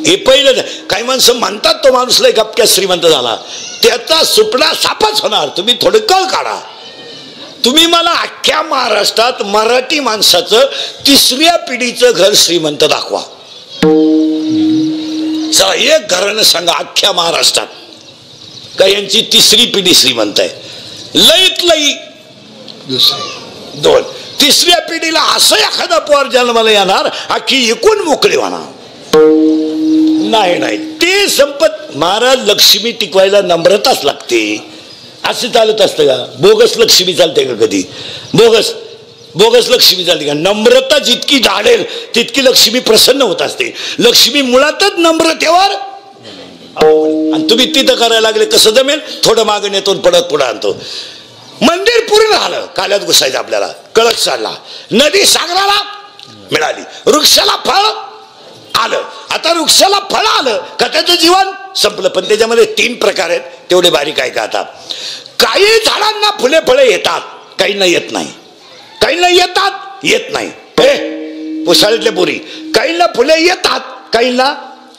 हे पहिलं. काही माणसं म्हणतात तो माणूस लय गपक्या श्रीमंत झाला, त्याचा सुपडा सापच होणार. तुम्ही थोडं कळ काढा. तुम्ही मला अख्ख्या महाराष्ट्रात मराठी माणसाचं 3ऱ्या पिढीचं घर श्रीमंत दाखवा. चला एक घरानं सांगा अख्ख्या महाराष्ट्रात का यांची 3री पिढी श्रीमंत आहे. लईत लई 2. 3ऱ्या पिढीला असं एखादा पोर जन्माला येणार अख्खी एकूण मोकळी होणार. नाही नाही ते संपत. महाराज लक्ष्मी टिकवायला नम्रताच लागते. असं चालत असतं का? बोगस लक्ष्मी चालते का कधी? बोगस लक्ष्मी चालते का? नम्रता जितकी ढाळेल तितकी लक्ष्मी प्रसन्न होत असते. लक्ष्मी मुळातच नम्रतेवर. आणि तुम्ही तिथं करायला लागले कसं जमेल? थोडं मागं नेतो पडत पुढं आणतो. मंदिर पूर्ण झालं, काल्यात घुसायचं आपल्याला. कळत चालला, नदी सागराला मिळाली, वृक्षाला फळ आलं. आता वृक्षाला फळ आलं का त्याचं जीवन संपलं. पण त्याच्यामध्ये 3 प्रकार आहेत, तेवढे बारीक आहे का? आता काही झाडांना फुले फळे येतात, काहींना येत नाही. काहींना येतात, येत नाही. पुसाळीतल्या पोरी काहींना फुले येतात, काहींना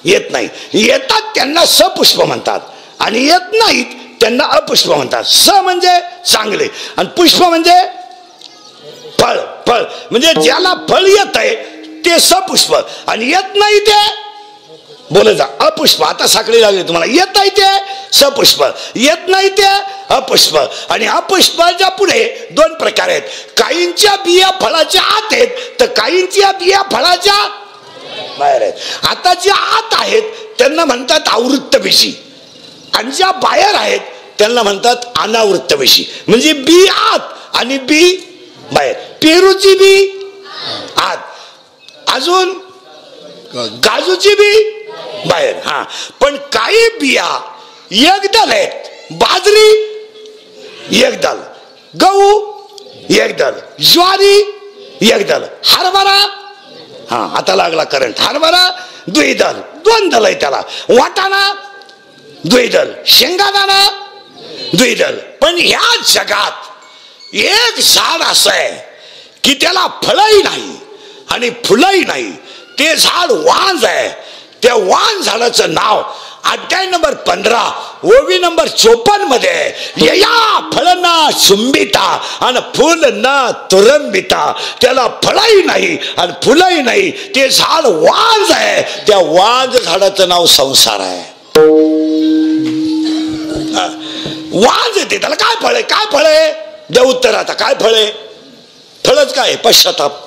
येत नाही. येतात त्यांना सपुष्प म्हणतात आणि येत नाहीत त्यांना अपुष्प म्हणतात. स म्हणजे चांगले आणि पुष्प म्हणजे फळ. फळ म्हणजे ज्याला फळ येत आहे ते सपुष्प आणि येत नाही ते बोल जा अपुष्प. आता साखळी लागली तुम्हाला. येत आहे ते सपुष्प, येत नाही ते अपुष्प. आणि अपुष्पाच्या पुढे 2 प्रकार आहेत. काहींच्या बिया फळाच्या आत आहेत तर काहींच्या बिया फळाच्या बाहेर आहेत. आता ज्या आत आहेत त्यांना म्हणतात आवृत्त बिशी आणि ज्या बाहेर आहेत त्यांना म्हणतात अनावृत्त बिशी. म्हणजे बी आत आणि बी बाहेर. पेरूची बी आत, अजून काजूची बी बाहेर. हा पण काही बिया एकदल आहेत. बाजरी एकदल, गहू एकदल, ज्वारी एकदल, हरभरा. हा आता लागला करंट. हरभरा द्विदल, 2 दल आहे त्याला. वाटाणा द्विदल, शेंगादाणा द्विदल. पण ह्या जगात एक झाड असं आहे की त्याला फळही नाही आणि फुलंही नाही. ते झाड वांज आहे. त्या वांज झाडाचं नाव अध्याय नंबर 15 ओवी नंबर 54 मध्ये या फळ ना चुंबिता आणि फुल ना तुरंबिता. त्याला फळही नाही आणि फुलही नाही. ते झाड वांज आहे. त्या वांज झाडाचं नाव संसार आहे. वांज येते त्याला. काय फळ आहे? काय फळ आहे? द्या उत्तर. आता काय फळ आहे? फळच काय? पश्चाताप.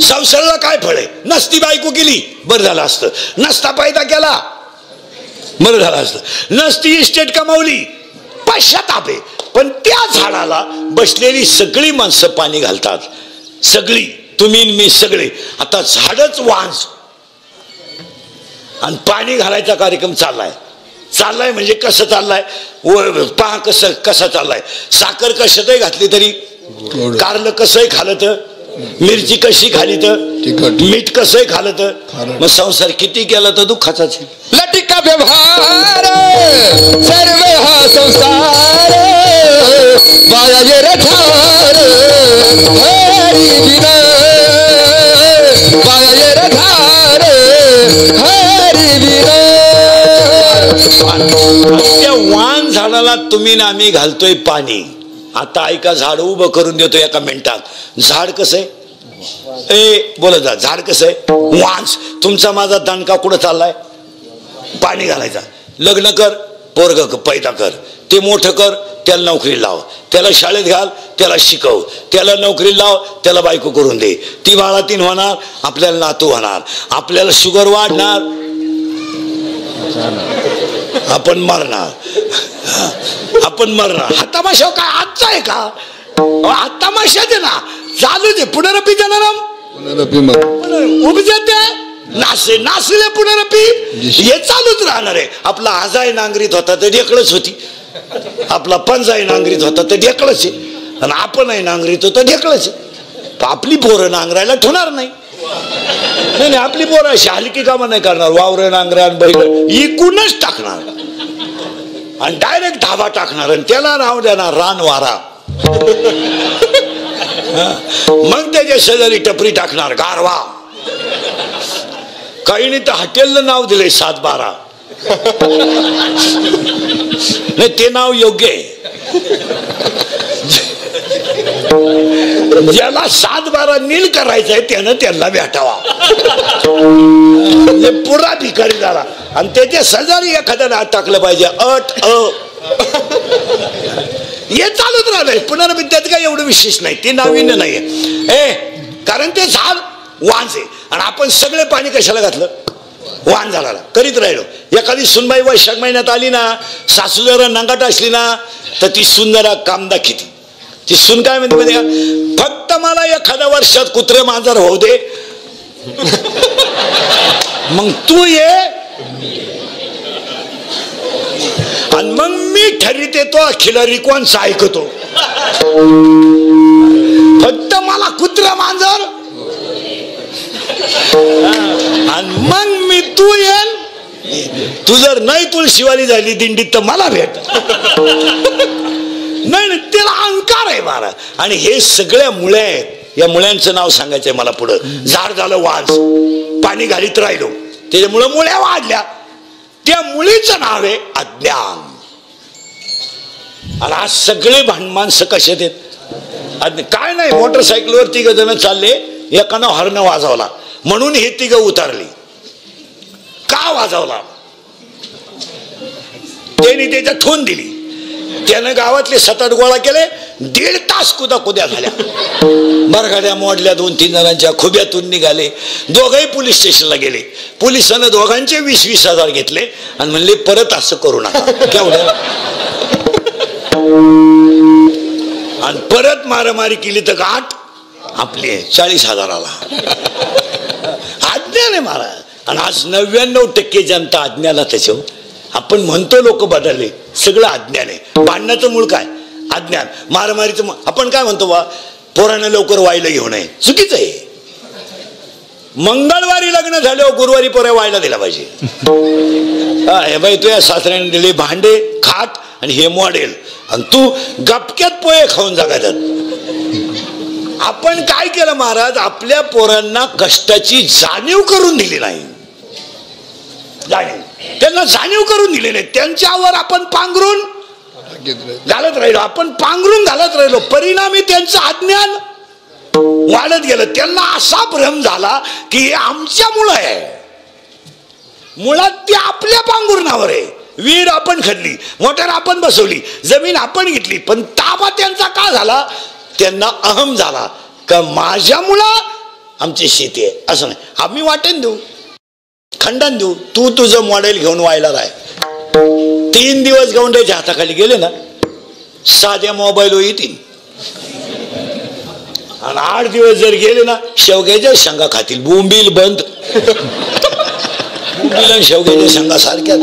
संसाराला काय फळ आहे? नसती बायको केली बरं झालं असतं, नसता पैदा केला बरं झालं असतं, नसती इस्टेट कमावली पश्चाताप आहे. पण त्या झाडाला बसलेली सगळी माणसं पाणी घालतात. सगळी, तुम्ही मी सगळे. आता झाडच वांज आणि पाणी घालायचा कार्यक्रम चाललाय. चाललाय म्हणजे कसं चाललाय? पहा कसा चाललाय. साखर कशातही घातली तरी, कारलं कसंही खालं तर, मिरची कशी खाली तर, मीठ कसंही खालं तर, मग संसार किती केला तर दुःखाचाच. लटिका व्यवहार सर्व हा संसार बाळाचे रठार हरी विना बाळाचे रठार हरी विना. त्या वाण झाडाला तुम्ही ना आम्ही घालतोय पाणी. आता ऐका, झाड उभं करून देतो एका मिनिटात. झाड कसं आहे? बोला जा. झाड कसं आहे? वांस. तुमचा माझा दणका कुठं चाललाय? पाणी घालायचा. लग्न कर, पोरग पैदा कर, ते मोठं कर, त्याला नोकरी लाव, त्याला शाळेत घाल, त्याला शिकव, त्याला नोकरी लाव, त्याला बायको करून दे. ती बाळातीन होणार, आपल्याला नातू होणार, आपल्याला शुगर वाढणार, आपण मरणार. आपण मरणार. हा तमाशा काय आजचा आहे का? हा तमाशा दे ना, चालू दे. पुनरपी जनरम उपजते नासे नासले पुनरपी, हे चालूच राहणार आहे. आपला आजाय नांगरीत होता तर ढेकळच होती, आपला पंजाई नांगरीत होता तर ढेकळच आहे, आणि आपणही नांगरीत होतो ढेकळच आहे. आपली पोरं नांगरायला ठेवणार नाही. नाही, आपली पोरं अशी हलकी कामं नाही करणार. वावर नांगरा बैल इकूनच टाकणार आणि डायरेक्ट धाबा टाकणार आणि त्याला नाव देणार रानवारा. मग त्याच्या शेजारी टपरी टाकणार गारवा. काहींनी तर हॉटेलला नाव दिलंय 7-12. नाही ते नाव योग्य आहे. ज्याला 7-12 नील करायचंय त्यानं त्यांना भेटावा. पुरा भिकारी झाला आणि त्याच्या शेजारी एखाद्या नाव टाकलं पाहिजे हे चालूच राहिलंय. पुनर्विद्यात काय एवढं विशेष नाही, ते नाविन्य नाहीये. कारण ते झाड वांज आहे आणि आपण सगळे पाणी कशाला घातलं, वाण झाडाला करीत राहिलो. एखादी सुनबाई वैशाख महिन्यात आली ना, सासू जरा नंगाट असली ना, तर ती सून जरा काम दाखवते. ती सून काय म्हणते माहिती का, फक्त मला एखाद्या वर्षात कुत्रे मांजर होऊ दे, मग तू ये आणि मग मी ठरीत येतो अखिलरी कोणचा ऐकतो. फक्त मला कुत्रा मांजर आणि मग मी तू येल. तू जर नाही तुळशीवाली झाली दिंडीत तर मला भेट. नाही त्याला अहंकार आहे महाराज. आणि हे सगळ्या मुळे आहेत. या मुळ्यांचं नाव सांगायचंय मला पुढं. झाड झालं वाज, पाणी घालीत राहिलो त्याच्यामुळे मुळ्या वाढल्या. त्या मुळीचं नाव आहे अज्ञान. आणि आज सगळे माणसं कसे आहेत, काय नाही मोटरसायकलवर 3 जण चालले, एकानं हॉर्न वाजवला म्हणून हे 3 उतरली. का वाजवला, त्यांनी त्याच्या ठोन दिली. त्यानं गावातले 7-8 गोळा केले. 1.5 तास कुद्या झाल्या. बरगाड्या मोडल्या, 2-3 जणांच्या खुब्यातून निघाले. दोघंही पोलीस स्टेशनला गेले. पोलिसांना दोघांचे 20-20 हजार घेतले आणि म्हणले परत असं करू नका. केवढं आणि परत मारामारी केली तर गाठ आपली 40 हजाराला. अज्ञान आहे महाराज. आणि आज 99% जनता अज्ञानातच आहे. आपण म्हणतो लोक बदलले, सगळं अज्ञान आहे. भांडणाचं मूळ काय, अज्ञान. मारामारीचं आपण काय म्हणतो बा, पोरानं लवकर वायला घेऊ नये, चुकीचं आहे. मंगळवारी लग्न झाल्यावर गुरुवारी पोऱ्या वायला दिला पाहिजे. हे बाई तुझ्या सासऱ्याने दिले भांडे खाट आणि हे मॉडेल आणि तू गपक्यात पोहे खाऊन जगायचं. आपण काय केलं महाराज, आपल्या पोरांना कष्टाची जाणीव करून दिली नाही. त्यांना जाणीव करून दिली नाही. त्यांच्यावर आपण पांघरून घालत राहिलो. आपण पांघरून घालत राहिलो. परिणामी त्यांचं अज्ञान वाढत गेलं. त्यांना असा भ्रम झाला की हे आमच्यामुळं आहे. मुळात ते आपल्या पांघरुणावर आहे. विहीर आपण खणली, मोटर आपण बसवली, जमीन आपण घेतली, पण ताबा त्यांचा का झाला, त्यांना अहम झाला का माझ्यामुळं आमची शेती आहे. असं नाही, आम्ही वाटेन देऊ, खंडन देऊ, तू तुझं मॉडेल घेऊन व्हायला राह. 3 दिवस गौंड्याच्या हाताखाली गेले ना, साध्या मोबाईल येतील. आणि 8 दिवस जर गेले ना, शेवग्याच्या शेंगा खातील. बोंबील बंद. बोंबील आणि शेवग्याच्या शेंगा सारख्या.